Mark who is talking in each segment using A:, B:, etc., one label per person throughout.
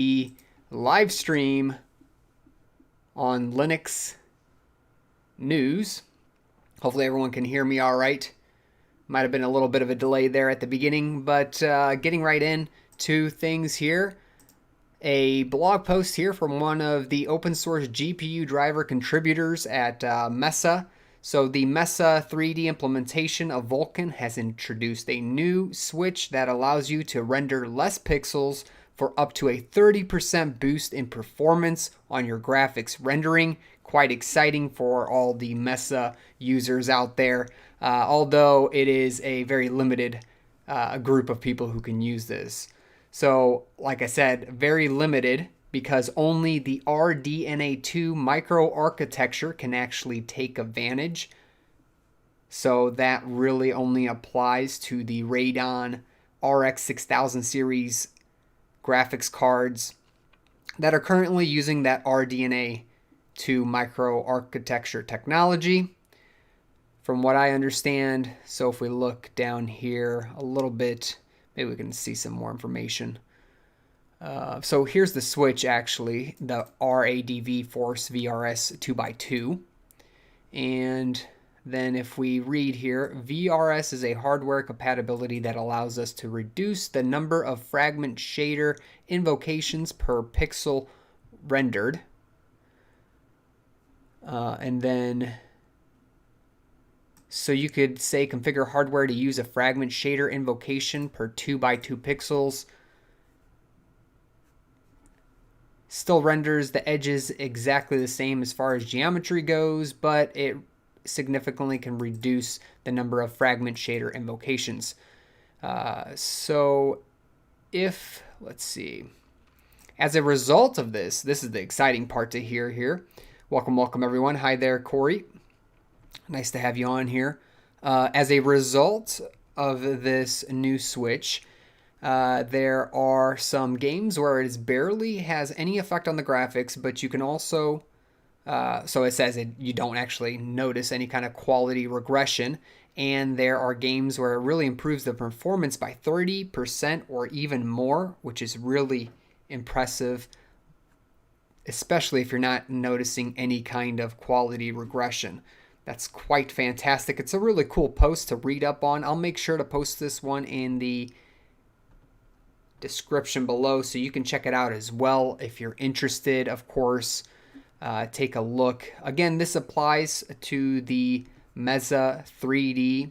A: the live stream on Linux news. Hopefully everyone can hear me all right. Might have been a little bit of a delay there at the beginning, but getting right in to things here. A blog post here from one of the open source GPU driver contributors at Mesa. So the Mesa 3D implementation of Vulkan has introduced a new switch that allows you to render less pixels for up to a 30% boost in performance on your graphics rendering. Quite exciting for all the Mesa users out there, although it is a very limited group of people who can use this. So, like I said, very limited because only the RDNA2 microarchitecture can actually take advantage. So that really only applies to the Radeon RX 6000 series graphics cards that are currently using that RDNA2 microarchitecture technology. From what I understand, so if we look down here a little bit, maybe we can see some more information. So here's the switch, actually, the RADV Force VRS 2x2. And then if we read here, VRS is a hardware compatibility that allows us to reduce the number of fragment shader invocations per pixel rendered. And then, so you could say configure hardware to use a fragment shader invocation per 2x2 pixels. Still renders the edges exactly the same as far as geometry goes, but it significantly can reduce the number of fragment shader invocations. So if, let's see, as a result of this is the exciting part to hear here. Welcome everyone. Hi there, Corey. Nice to have you on here. As a result of this new switch, there are some games where it barely has any effect on the graphics, but you can also, so it says you don't actually notice any kind of quality regression. And there are games where it really improves the performance by 30% or even more, which is really impressive, especially if you're not noticing any kind of quality regression. That's quite fantastic. It's a really cool post to read up on. I'll make sure to post this one in the description below so you can check it out as well if you're interested. Of course, take a look. Again, this applies to the Mesa 3D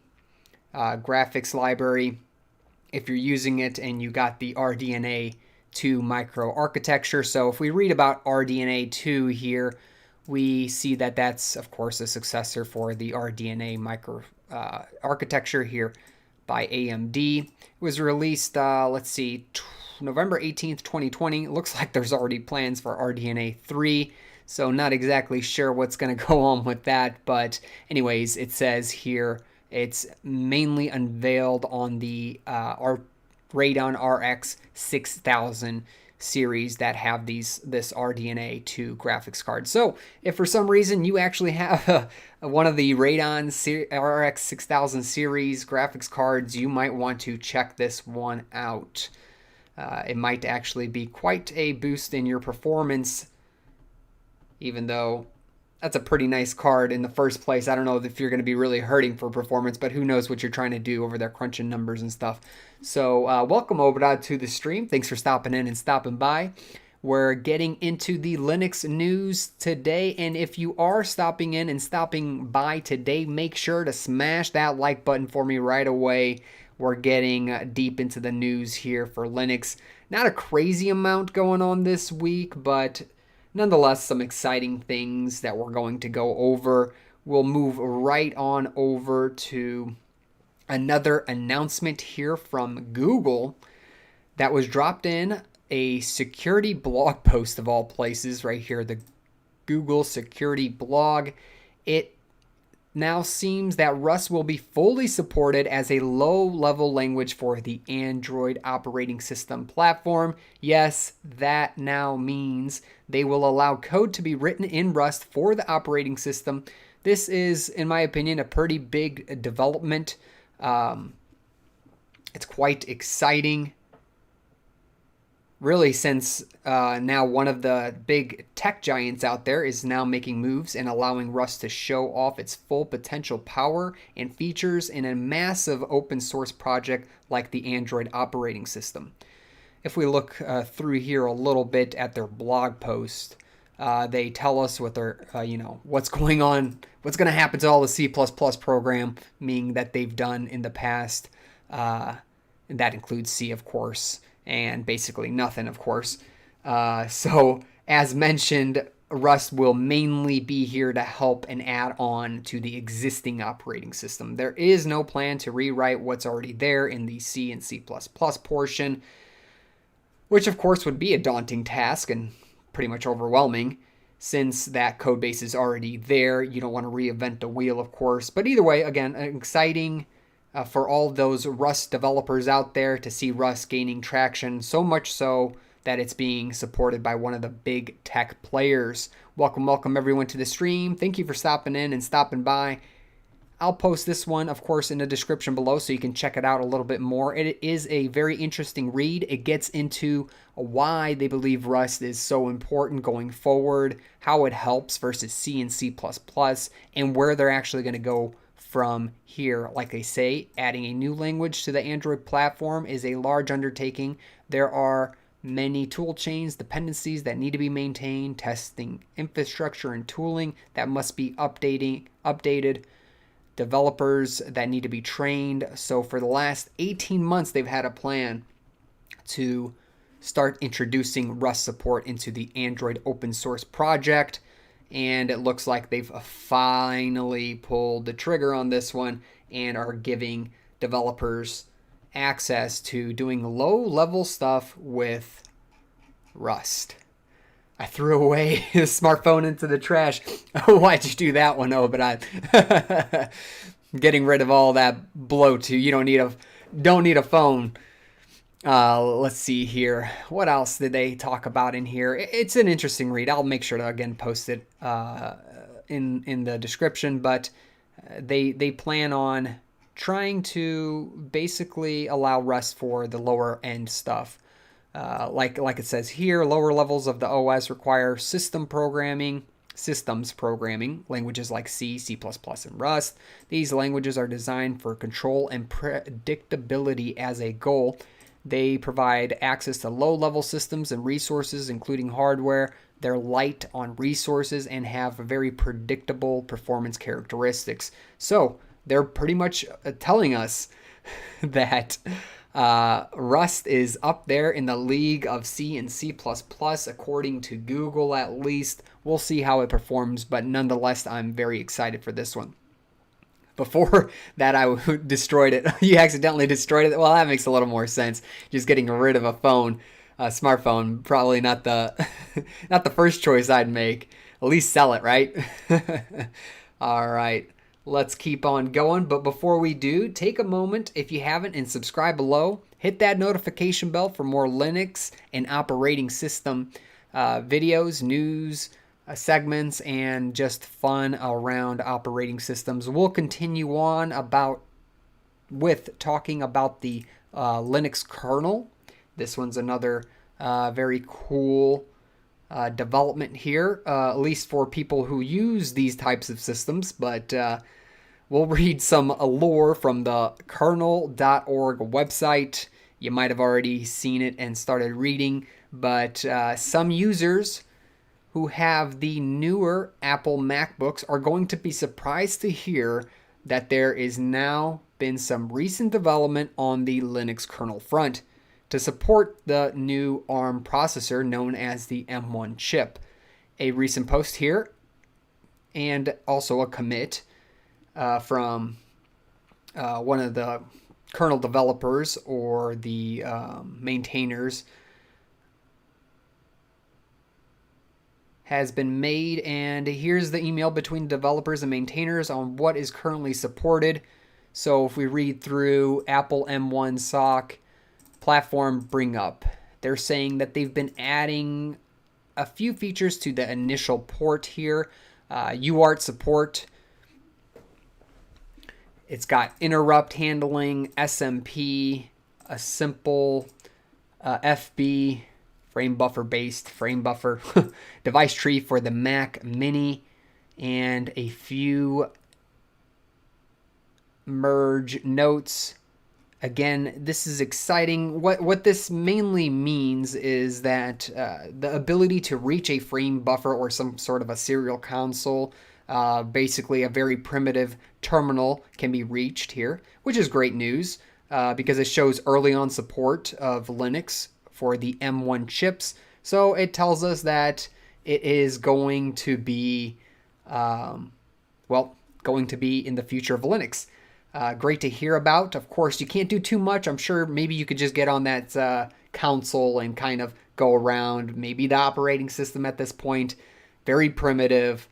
A: graphics library if you're using it and you got the RDNA 2 microarchitecture. So if we read about RDNA 2 here, we see that that's, of course, a successor for the RDNA micro architecture here by AMD. It was released, let's see, November 18th, 2020. It looks like there's already plans for RDNA 3, so not exactly sure what's going to go on with that. But anyways, it says here it's mainly unveiled on the Radeon RX 6000 series that have this RDNA 2 graphics card. So if for some reason you actually have one of the Radeon RX 6000 series graphics cards, you might want to check this one out. It might actually be quite a boost in your performance, even though that's a pretty nice card in the first place. I don't know if you're going to be really hurting for performance, but who knows what you're trying to do over there crunching numbers and stuff. So welcome Obradad to the stream. Thanks for stopping in and stopping by. We're getting into the Linux news today, and if you are stopping in and stopping by today, make sure to smash that like button for me right away. We're getting deep into the news here for Linux. Not a crazy amount going on this week, but nonetheless, some exciting things that we're going to go over. We'll move right on over to another announcement here from Google that was dropped in a security blog post of all places right here, the Google security blog. It now seems that Rust will be fully supported as a low-level language for the Android operating system platform. Yes, that now means they will allow code to be written in Rust for the operating system. This is, in my opinion, a pretty big development. It's quite exciting. really, since now one of the big tech giants out there is now making moves and allowing Rust to show off its full potential power and features in a massive open source project like the Android operating system. If we look through here a little bit at their blog post, they tell us what they're, what's going on, what's going to happen to all the C++ programming that they've done in the past. And that includes C, of course, and basically nothing, of course. So, as mentioned, Rust will mainly be here to help and add on to the existing operating system. There is no plan to rewrite what's already there in the C and C++ portion, which of course would be a daunting task and pretty much overwhelming since that code base is already there. You don't want to reinvent the wheel, of course. But either way, again, exciting for all those Rust developers out there to see Rust gaining traction, so much so that it's being supported by one of the big tech players. Welcome everyone to the stream. Thank you for stopping in and stopping by. I'll post this one, of course, in the description below so you can check it out a little bit more. It is a very interesting read. It gets into why they believe Rust is so important going forward, how it helps versus C and C++, and where they're actually going to go from here. Like I say, adding a new language to the Android platform is a large undertaking. There are many tool chains, dependencies that need to be maintained, testing infrastructure and tooling that must be updated, developers that need to be trained. So for the last 18 months, they've had a plan to start introducing Rust support into the Android open source project. And it looks like they've finally pulled the trigger on this one and are giving developers access to doing low-level stuff with Rust. I threw away the smartphone into the trash. Why'd you do that one? Oh, but I'm getting rid of all that bloat. You don't need a phone. Let's see here. What else did they talk about in here? It's an interesting read. I'll make sure to again post it in the description. But they plan on trying to basically allow Rust for the lower end stuff. Like it says here, lower levels of the OS require systems programming languages like C, C++, and Rust. These languages are designed for control and predictability as a goal. They provide access to low-level systems and resources, including hardware. They're light on resources and have very predictable performance characteristics. So they're pretty much telling us that Rust is up there in the league of C and C++, according to Google at least. We'll see how it performs, but nonetheless, I'm very excited for this one. Before that, I destroyed it. You accidentally destroyed it. Well, that makes a little more sense. Just getting rid of a phone, a smartphone, probably not the not the first choice I'd make. At least sell it, right? All right. Let's keep on going. But before we do, take a moment, if you haven't, and subscribe below. Hit that notification bell for more Linux and operating system videos, news, segments, and just fun around operating systems. We'll continue on with talking about the Linux kernel. This one's another very cool development here, at least for people who use these types of systems. But we'll read some lore from the kernel.org website. You might have already seen it and started reading, but some users who have the newer Apple MacBooks are going to be surprised to hear that there is now been some recent development on the Linux kernel front to support the new ARM processor known as the M1 chip. A recent post here and also a commit from one of the kernel developers or the maintainers has been made, and here's the email between developers and maintainers on what is currently supported. So if we read through Apple M1 SoC platform bring up, they're saying that they've been adding a few features to the initial port here. UART support. It's got interrupt handling, SMP, a simple FB frame buffer based frame buffer device tree for the Mac Mini, and a few merge notes. Again, this is exciting. What this mainly means is that the ability to reach a frame buffer or some sort of a serial console, basically a very primitive terminal, can be reached here, which is great news because it shows early on support of Linux for the M1 chips. So it tells us that it is going to be, going to be in the future of Linux. Great to hear about. Of course, you can't do too much. I'm sure maybe you could just get on that console and kind of go around. Maybe the operating system at this point, very primitive.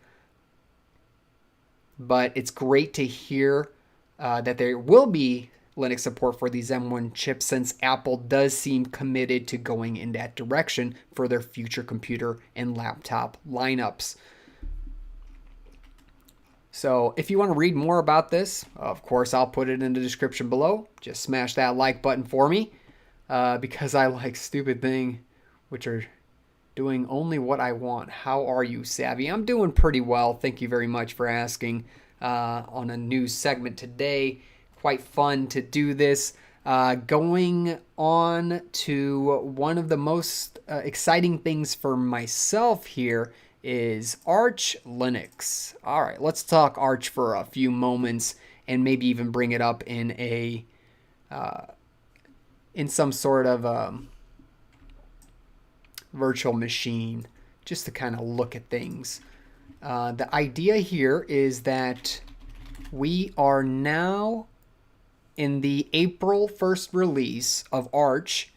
A: But it's great to hear that there will be Linux support for these M1 chips, since Apple does seem committed to going in that direction for their future computer and laptop lineups. So if you want to read more about this, of course, I'll put it in the description below. Just smash that like button for me because I like stupid things which are doing only what I want. How are you, Savvy? I'm doing pretty well. Thank you very much for asking on a news segment today. Quite fun to do this. Going on to one of the most exciting things for myself here is Arch Linux. All right, let's talk Arch for a few moments and maybe even bring it up in a in some sort of virtual machine, just to kind of look at things. The idea here is that we are now in the April 1st release of Arch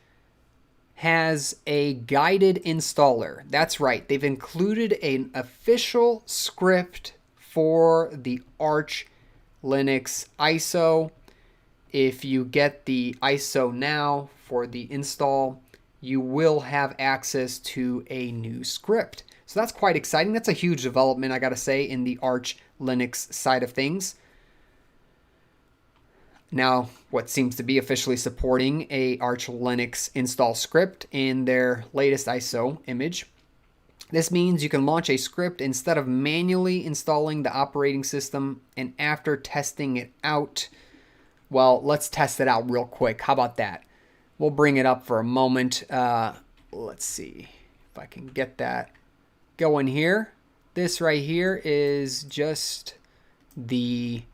A: has a guided installer. That's right. They've included an official script for the Arch Linux ISO. If you get the ISO now for the install, you will have access to a new script. So that's quite exciting. That's a huge development, I gotta say, in the Arch Linux side of things. Now, what seems to be officially supporting a Arch Linux install script in their latest ISO image. This means you can launch a script instead of manually installing the operating system, and after testing it out, well, let's test it out real quick. How about that? We'll bring it up for a moment. Let's see if I can get that going here. This right here is just the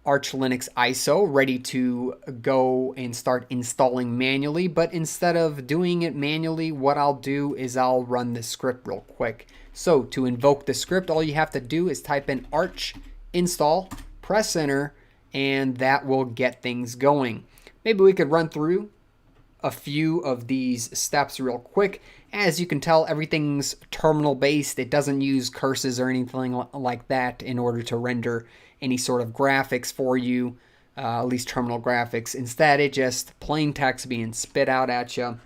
A: Arch Linux ISO ready to go and start installing manually. But instead of doing it manually, what I'll do is I'll run the script real quick. So to invoke the script, all you have to do is type in Arch install, press enter, and that will get things going. Maybe we could run through a few of these steps real quick. As you can tell, everything's terminal based. It doesn't use curses or anything like that in order to render any sort of graphics for you, at least terminal graphics. Instead, it just plain text being spit out at you.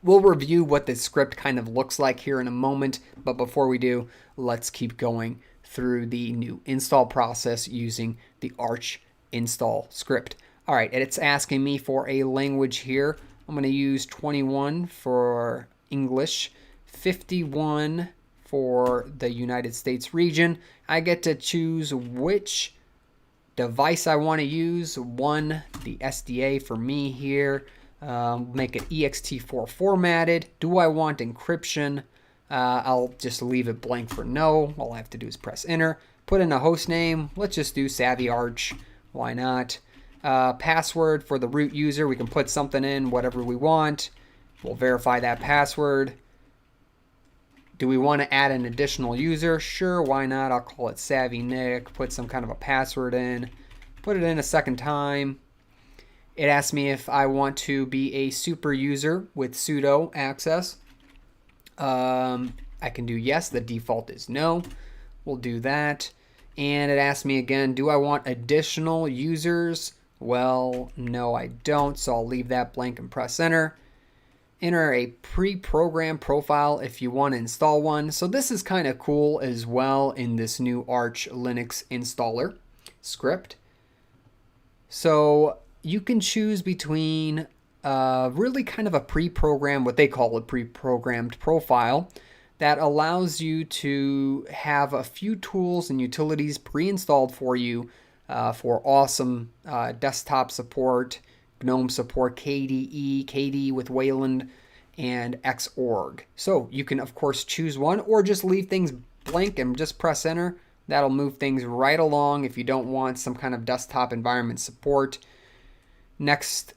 A: We'll review what this script kind of looks like here in a moment, but before we do, let's keep going through the new install process using the Arch install script. All right, and it's asking me for a language here. I'm going to use 21 for English, 51 for the United States region. I get to choose which device I want to use. One, the SDA for me here. Make it ext4 formatted. Do I want encryption? I'll just leave it blank for no. All I have to do is press enter. Put in a host name. Let's just do Savvy Arch. Why not? Password for the root user. We can put something in, whatever we want. We'll verify that password. Do we want to add an additional user? Sure, why not? I'll call it Savvy Nick. Put some kind of a password in. Put it in a second time. It asks me if I want to be a super user with sudo access. I can do yes. The default is no. We'll do that. And it asks me again, do I want additional users? Well, no, I don't. So I'll leave that blank and press enter. Enter a pre-programmed profile if you want to install one. So this is kind of cool as well in this new Arch Linux installer script. So you can choose between really kind of a pre-programmed, what they call a pre-programmed profile that allows you to have a few tools and utilities pre-installed for you for awesome desktop support, GNOME support, KDE, KDE with Wayland, and Xorg. So you can, of course, choose one or just leave things blank and just press enter. That'll move things right along if you don't want some kind of desktop environment support. Next,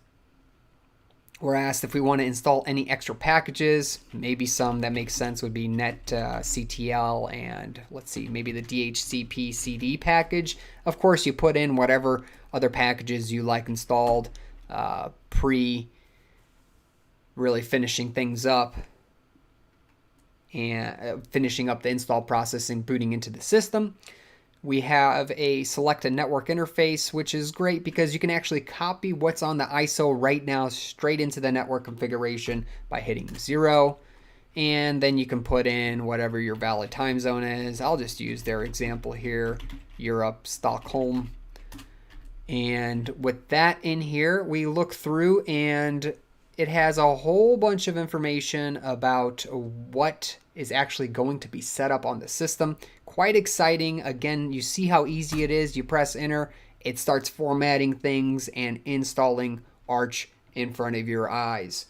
A: we're asked if we want to install any extra packages. Maybe some that make sense would be netctl and let's see, maybe the DHCP CD package. Of course, you put in whatever other packages you like installed pre really finishing things up and finishing up the install process and booting into the system. We have a select a network interface, which is great because you can actually copy what's on the ISO right now straight into the network configuration by hitting 0. And then you can put in whatever your valid time zone is. I'll just use their example here, Europe, Stockholm. And with that in here, we look through and it has a whole bunch of information about what is actually going to be set up on the system. Quite exciting. Again, you see how easy it is. You press enter, it starts formatting things and installing Arch in front of your eyes.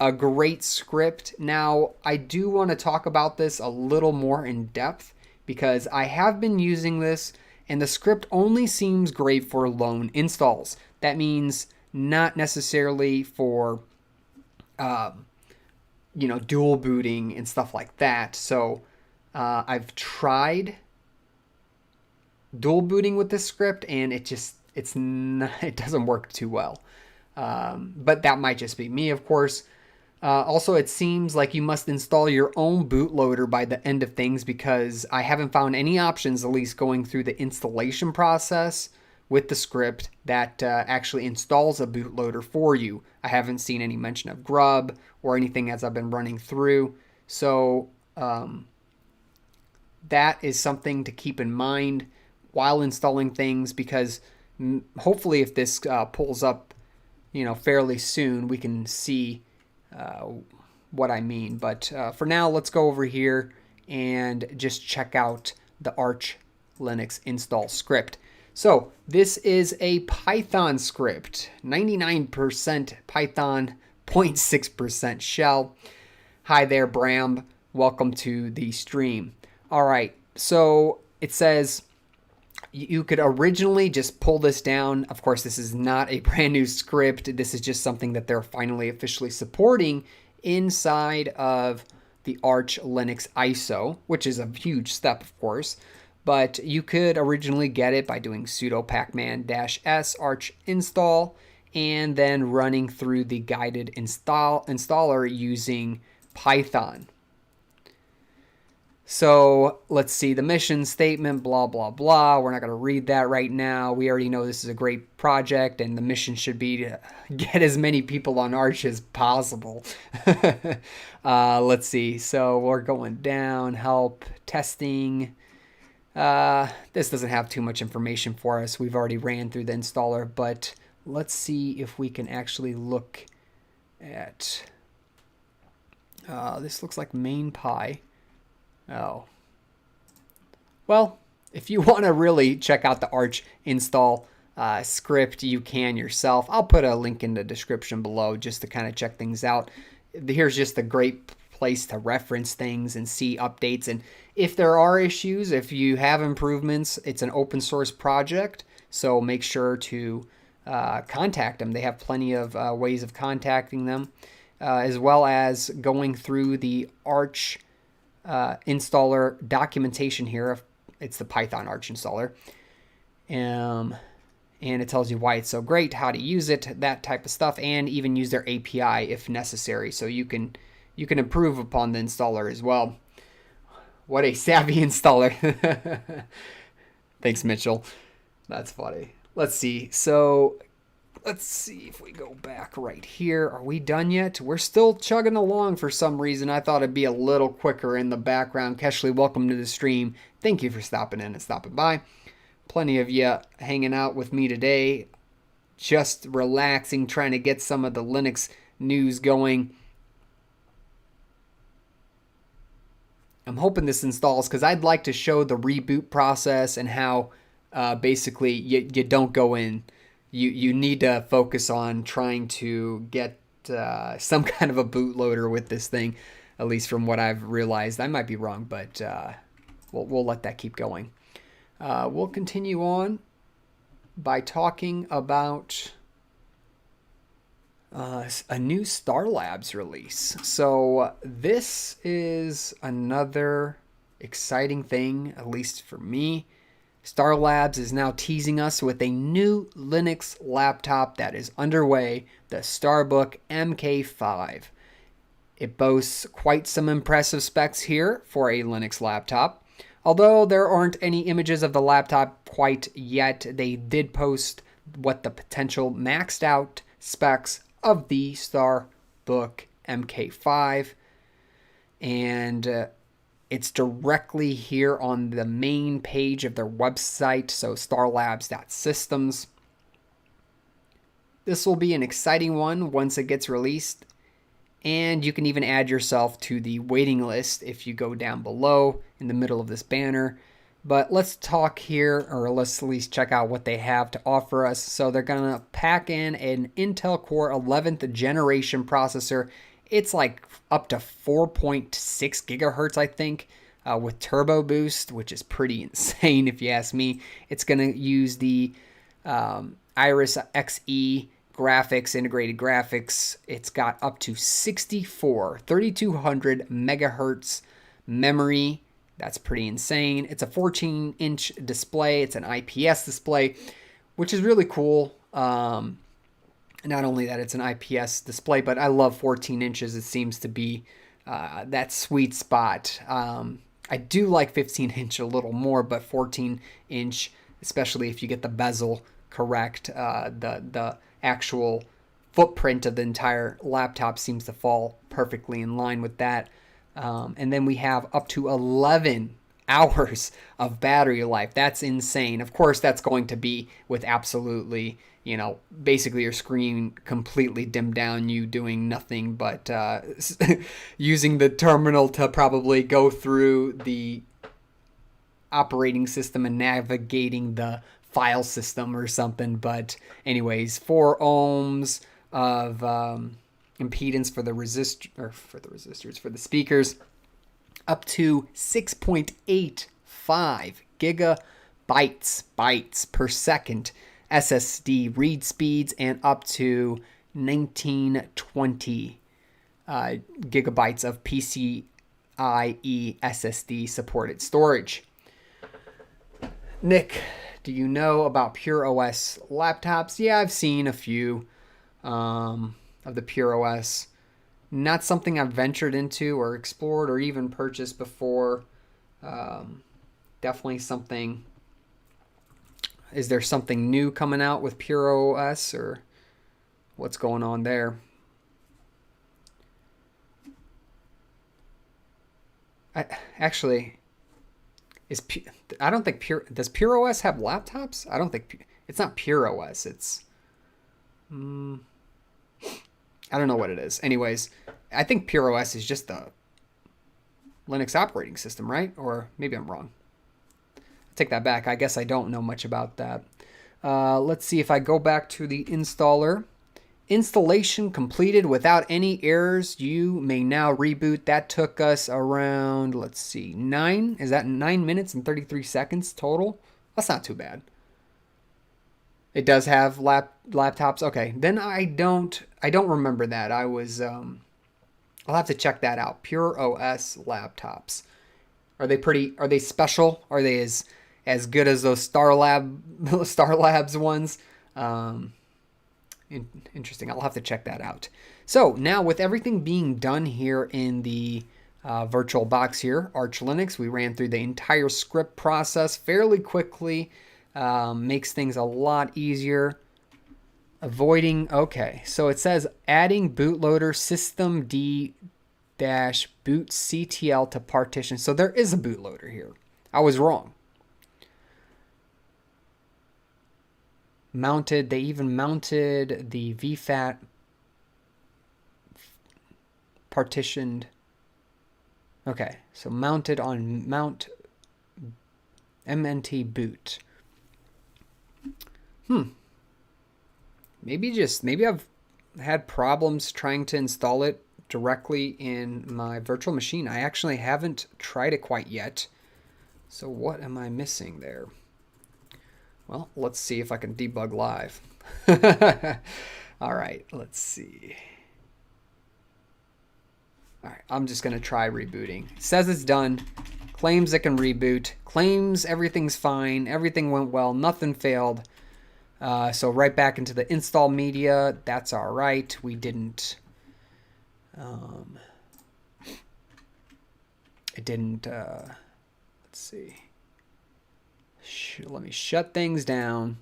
A: A great script. Now, I do want to talk about this a little more in depth because I have been using this and the script only seems great for lone installs. That means not necessarily for dual booting and stuff like that. So I've tried dual booting with this script and it doesn't work too well. But that might just be me, of course. Also, it seems like you must install your own bootloader by the end of things because I haven't found any options, at least going through the installation process with the script that actually installs a bootloader for you. I haven't seen any mention of Grub or anything as I've been running through. So that is something to keep in mind while installing things because hopefully if this pulls up, fairly soon, we can see what I mean. But for now, let's go over here and just check out the Arch Linux install script. So this is a Python script, 99% Python, 0.6% shell. Hi there, Bram. Welcome to the stream. All right, so it says you could originally just pull this down. Of course, this is not a brand new script. This is just something that they're finally officially supporting inside of the Arch Linux ISO, which is a huge step, of course. But you could originally get it by doing sudo pacman-s arch install and then running through the guided installer using Python. So let's see the mission statement, blah, blah, blah. We're not going to read that right now. We already know this is a great project and the mission should be to get as many people on Arch as possible. Let's see. So we're going down, help, testing. This doesn't have too much information for us. We've already ran through the installer, but let's see if we can actually look at, this looks like MainPy. Oh, well, if you want to really check out the Arch install script, you can yourself. I'll put a link in the description below just to kind of check things out. Here's just a great place to reference things and see updates. And if there are issues, if you have improvements, it's an open source project. So make sure to contact them. They have plenty of ways of contacting them, as well as going through the Arch installer documentation here. It's the Python Arch installer. And it tells you why it's so great, how to use it, that type of stuff, and even use their API if necessary. So you can improve upon the installer as well. What a savvy installer. Thanks, Mitchell. That's funny. Let's see. So let's see if we go back right here. Are we done yet? We're still chugging along for some reason. I thought it'd be a little quicker in the background. Keshley, welcome to the stream. Thank you for stopping in and stopping by. Plenty of you hanging out with me today. just relaxing, trying to get some of the Linux news going. I'm hoping this installs because I'd like to show the reboot process and how basically you don't go in. You need to focus on trying to get some kind of a bootloader with this thing, at least from what I've realized. I might be wrong, but we'll let that keep going. We'll continue on by talking about a new STARLABS release. So this is another exciting thing, at least for me. STARLABS is now teasing us with a new Linux laptop that is underway, the StarBook MK5. It boasts quite some impressive specs here for a Linux laptop. Although there aren't any images of the laptop quite yet, they did post what the potential maxed out specs of the StarBook MK5, and it's directly here on the main page of their website, so starlabs.systems. This will be an exciting one once it gets released, and you can even add yourself to the waiting list if you go down below in the middle of this banner. But let's talk here, or let's at least check out what they have to offer us. So they're going to pack in an Intel Core 11th generation processor. It's like up to 4.6 gigahertz, I think, with turbo boost, which is pretty insane if you ask me. It's going to use the Iris Xe graphics, integrated graphics. It's got up to 3200 megahertz memory. That's pretty insane. It's a 14-inch display. It's an IPS display, which is really cool. Not only that it's an IPS display, but I love 14 inches. It seems to be that sweet spot. I do like 15-inch a little more, but 14-inch, especially if you get the bezel correct, the actual footprint of the entire laptop seems to fall perfectly in line with that. And then we have up to 11 hours of battery life. That's insane. Of course, that's going to be with absolutely, basically your screen completely dimmed down, you doing nothing but using the terminal to probably go through the operating system and navigating the file system or something. But anyways, 4 ohms of impedance for the for the speakers, up to 6.85 bytes per second SSD read speeds, and up to 1920 gigabytes of PCIe SSD supported storage. Nick, do you know about Pure OS laptops? Yeah, I've seen a few of the Pure OS. Not something I've ventured into or explored or even purchased before. Definitely something. Is there something new coming out with Pure OS, or what's going on there? I don't think does Pure OS have laptops? I don't think it's not Pure OS. It's I don't know what it is. Anyways, I think Pure OS is just the Linux operating system, right? Or maybe I'm wrong. Take that back. I guess I don't know much about that. Let's see if I go back to the installer. Installation completed without any errors. You may now reboot. That took us around, let's see, 9 minutes and 33 seconds total? That's not too bad. It does have laptops. Okay, then I don't remember that. I was I'll have to check that out. Pure OS laptops. Are they special? Are they as good as those StarLabs ones? Interesting. I'll have to check that out. So now, with everything being done here in the virtual box here, Arch Linux, we ran through the entire script process fairly quickly. Makes things a lot easier. Okay, so it says adding bootloader systemd-bootctl to partition. So there is a bootloader here. I was wrong. mounted. They even mounted the VFAT partitioned. Okay, so mounted on mount MNT boot. Maybe I've had problems trying to install it directly in my virtual machine. I actually haven't tried it quite yet. So what am I missing there? Well, let's see if I can debug live. All right, let's see. All right, I'm just going to try rebooting. It says it's done. Claims it can reboot. Claims everything's fine. Everything went well. Nothing failed. So right back into the install media. That's all right. We didn't... it didn't... let's see. Let me shut things down.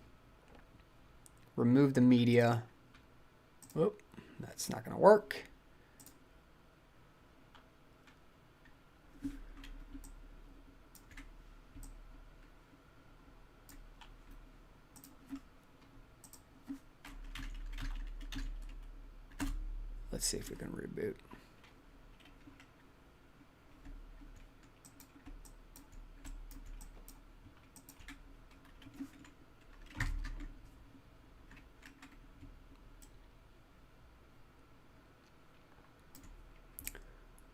A: Remove the media. Whoop, that's not going to work. Let's see if we can reboot.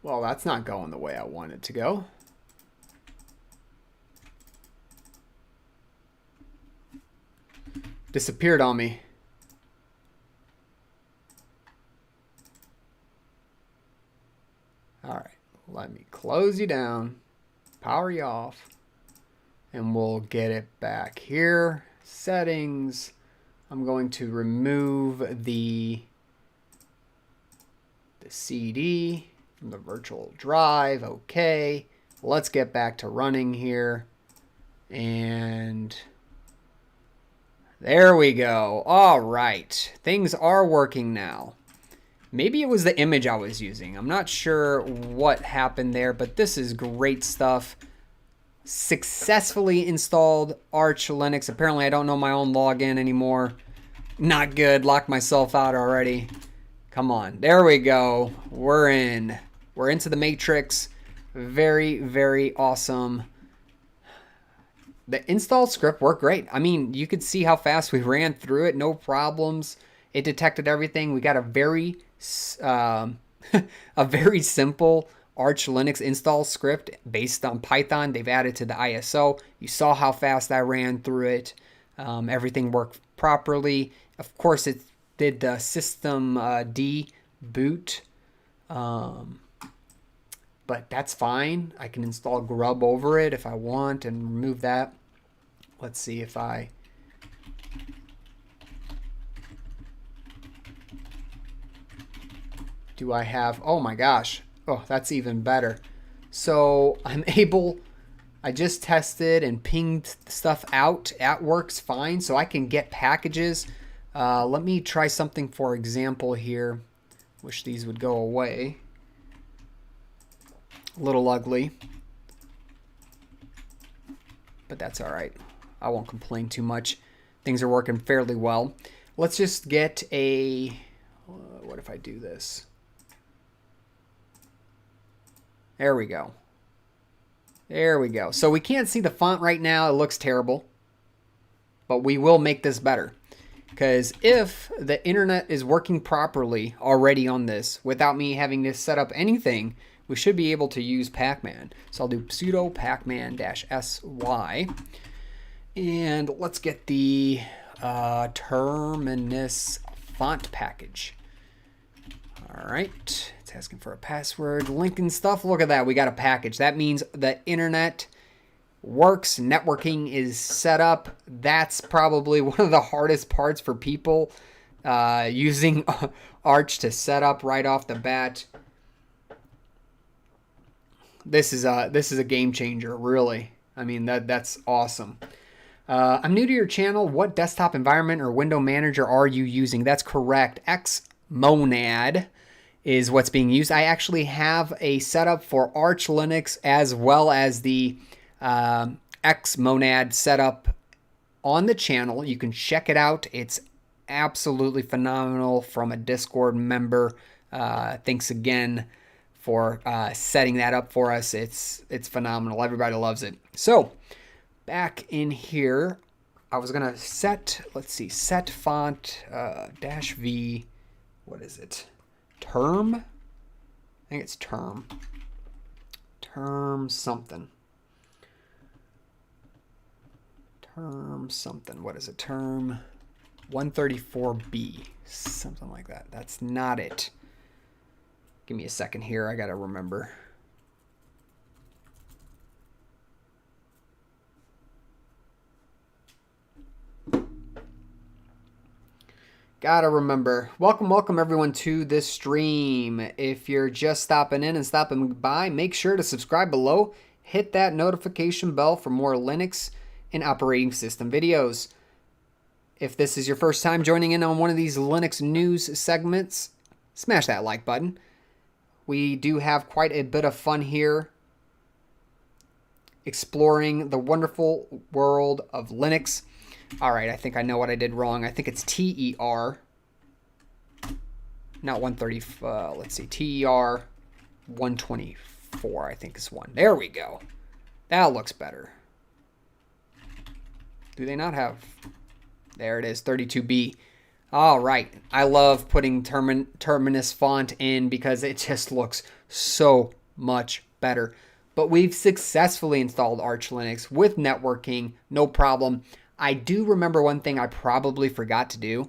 A: Well, that's not going the way I want it to go. Disappeared on me. All right, let me close you down, power you off, and we'll get it back here. Settings. I'm going to remove the CD from the virtual drive. Okay, let's get back to running here. And there we go. All right, things are working now. Maybe it was the image I was using. I'm not sure what happened there, but this is great stuff. Successfully installed Arch Linux. Apparently I don't know my own login anymore. Not good. Locked myself out already. Come on. There we go. We're in. We're into the matrix. Very, very awesome. The install script worked great. I mean, you could see how fast we ran through it. No problems. It detected everything. We got a very simple Arch Linux install script based on Python. They've added to the ISO. You saw how fast I ran through it. Everything worked properly. Of course, it did the system D boot, but that's fine. I can install Grub over it if I want and remove that. Let's see if I... Do I have... Oh my gosh. Oh, that's even better. So I'm able... I just tested and pinged stuff out. That works fine. So I can get packages. Let me try something for example here. Wish these would go away. A little ugly. But that's all right. I won't complain too much. Things are working fairly well. Let's just get a... what if I do this? There we go. There we go. So we can't see the font right now. It looks terrible. But we will make this better. Because if the internet is working properly already on this, without me having to set up anything, we should be able to use pacman. So I'll do sudo pacman-sy. And let's get the terminus font package. All right. It's asking for a password, link and stuff. Look at that. We got a package. That means the internet works. Networking is set up. That's probably one of the hardest parts for people using Arch to set up right off the bat. This is a game changer, really. I mean, that's awesome. I'm new to your channel. What desktop environment or window manager are you using? That's correct. Xmonad is what's being used. I actually have a setup for Arch Linux as well as the Xmonad setup on the channel. You can check it out. It's absolutely phenomenal from a Discord member. Thanks again for setting that up for us. It's phenomenal. Everybody loves it. So back in here, I was gonna set, let's see, set font -v. What is it? Term? I think it's term. Term something. Term something. What is it? Term 134B. Something like that. That's not it. Give me a second here. I gotta remember. Gotta remember. Welcome everyone to this stream. If you're just stopping in and stopping by, make sure to subscribe below. Hit that notification bell for more Linux and operating system videos. If this is your first time joining in on one of these Linux news segments, smash that like button. We do have quite a bit of fun here exploring the wonderful world of Linux. All right, I think I know what I did wrong. I think it's TER, not 130. Let's see, TER 124, I think is one. There we go. That looks better. Do they not have? There it is, 32B. All right, I love putting Terminus font in because it just looks so much better. But we've successfully installed Arch Linux with networking, no problem. I do remember one thing I probably forgot to do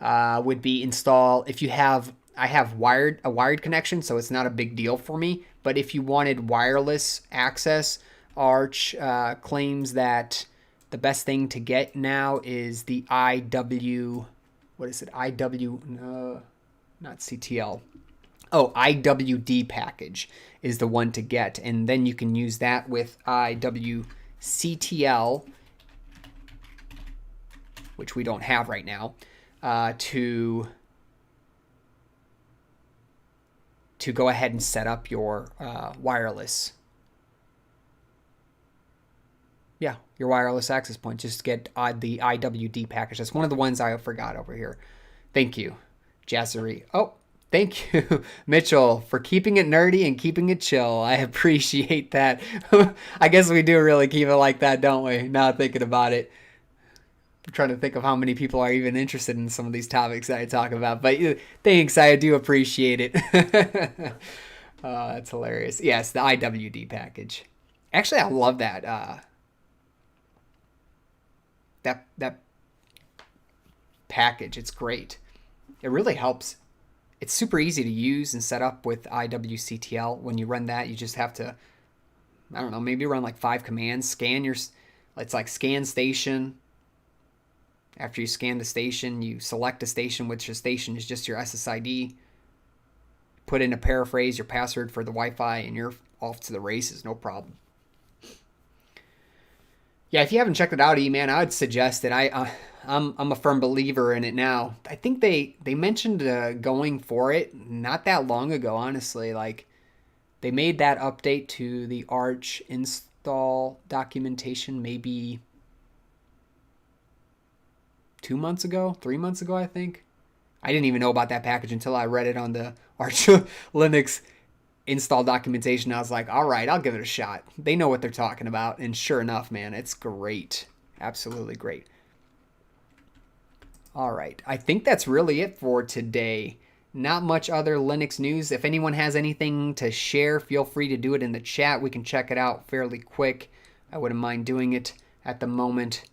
A: would be install, if you have, I have a wired connection, so it's not a big deal for me. But if you wanted wireless access, Arch claims that the best thing to get now is the IW, what is it? no, not CTL. Oh, IWD package is the one to get. And then you can use that with IWCTL, which we don't have right now, to go ahead and set up your wireless. Yeah, your wireless access point. Just get the IWD package. That's one of the ones I forgot over here. Thank you, Jazzery. Oh, thank you, Mitchell, for keeping it nerdy and keeping it chill. I appreciate that. I guess we do really keep it like that, don't we? Now thinking about it. I'm trying to think of how many people are even interested in some of these topics that I talk about. But thanks, I do appreciate it. That's hilarious. Yes, the IWD package. Actually, I love that. That package. It's great. It really helps. It's super easy to use and set up with IWCTL. When you run that, you just have to, I don't know, maybe run like 5 commands. Scan your, it's like scan station. After you scan the station, you select a station, which your station is just your SSID. Put in a paraphrase, your password for the Wi-Fi, and you're off to the races. No problem. Yeah, if you haven't checked it out, man, I would suggest it. I'm a firm believer in it now. I think they mentioned going for it not that long ago, honestly. Like, they made that update to the Arch install documentation maybe 2 months ago, 3 months ago, I think. I didn't even know about that package until I read it on the Arch Linux install documentation. I was like, all right, I'll give it a shot. They know what they're talking about. And sure enough, man, it's great. Absolutely great. All right. I think that's really it for today. Not much other Linux news. If anyone has anything to share, feel free to do it in the chat. We can check it out fairly quick. I wouldn't mind doing it at the moment.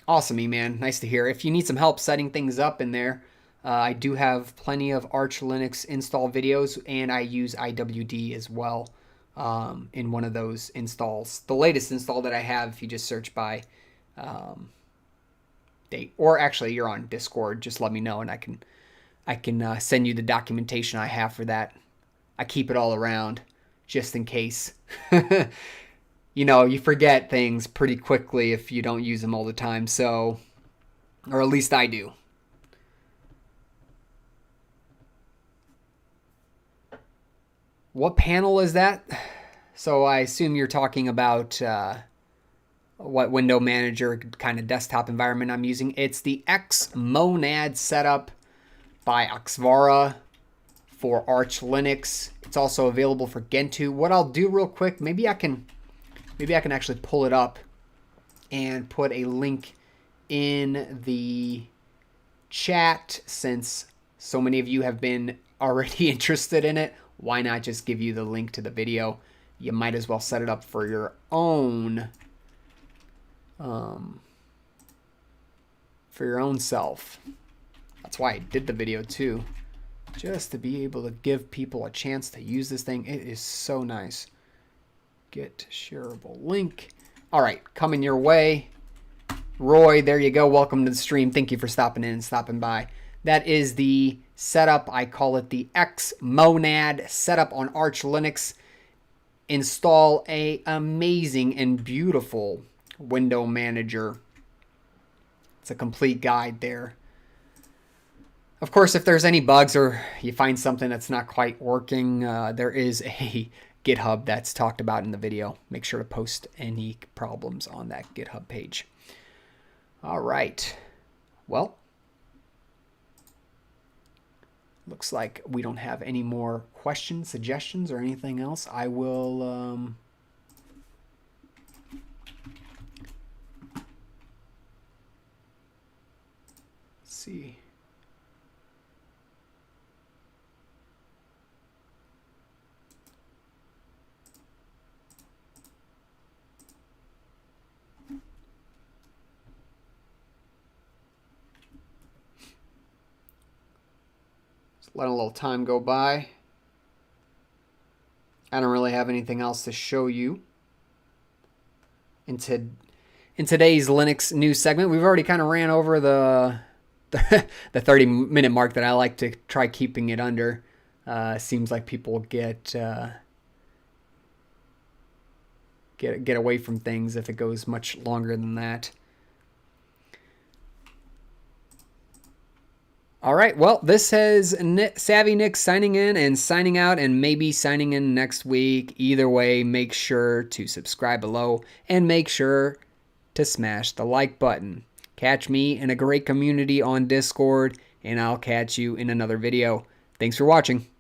A: Awesome, man. Nice to hear. If you need some help setting things up in there, I do have plenty of Arch Linux install videos, and I use IWD as well in one of those installs. The latest install that I have, if you just search by date, or actually you're on Discord, just let me know and I can send you the documentation I have for that. I keep it all around just in case. You know, you forget things pretty quickly if you don't use them all the time, so, or at least I do. What panel is that? So I assume you're talking about what window manager kind of desktop environment I'm using. It's the Xmonad setup by Axvara for Arch Linux. It's also available for Gentoo. What I'll do real quick, maybe I can actually pull it up and put a link in the chat, since so many of you have been already interested in it. Why not just give you the link to the video? You might as well set it up for your own self. That's why I did the video too, just to be able to give people a chance to use this thing. It is so nice. Get shareable link. All right, coming your way. Roy, there you go. Welcome to the stream. Thank you for stopping in and stopping by. That is the setup. I call it the Xmonad setup on Arch Linux. Install a amazing and beautiful window manager. It's a complete guide there. Of course, if there's any bugs or you find something that's not quite working, there is a GitHub that's talked about in the video. Make sure to post any problems on that GitHub page. All right. Well, looks like we don't have any more questions, suggestions, or anything else. I will see. Let a little time go by. I don't really have anything else to show you in today's Linux news segment. We've already kind of ran over the 30-minute mark that I like to try keeping it under. Seems like people get away from things if it goes much longer than that. All right, well, this has Savvy Nick signing in and signing out, and maybe signing in next week. Either way, make sure to subscribe below and make sure to smash the like button. Catch me in a great community on Discord, and I'll catch you in another video. Thanks for watching.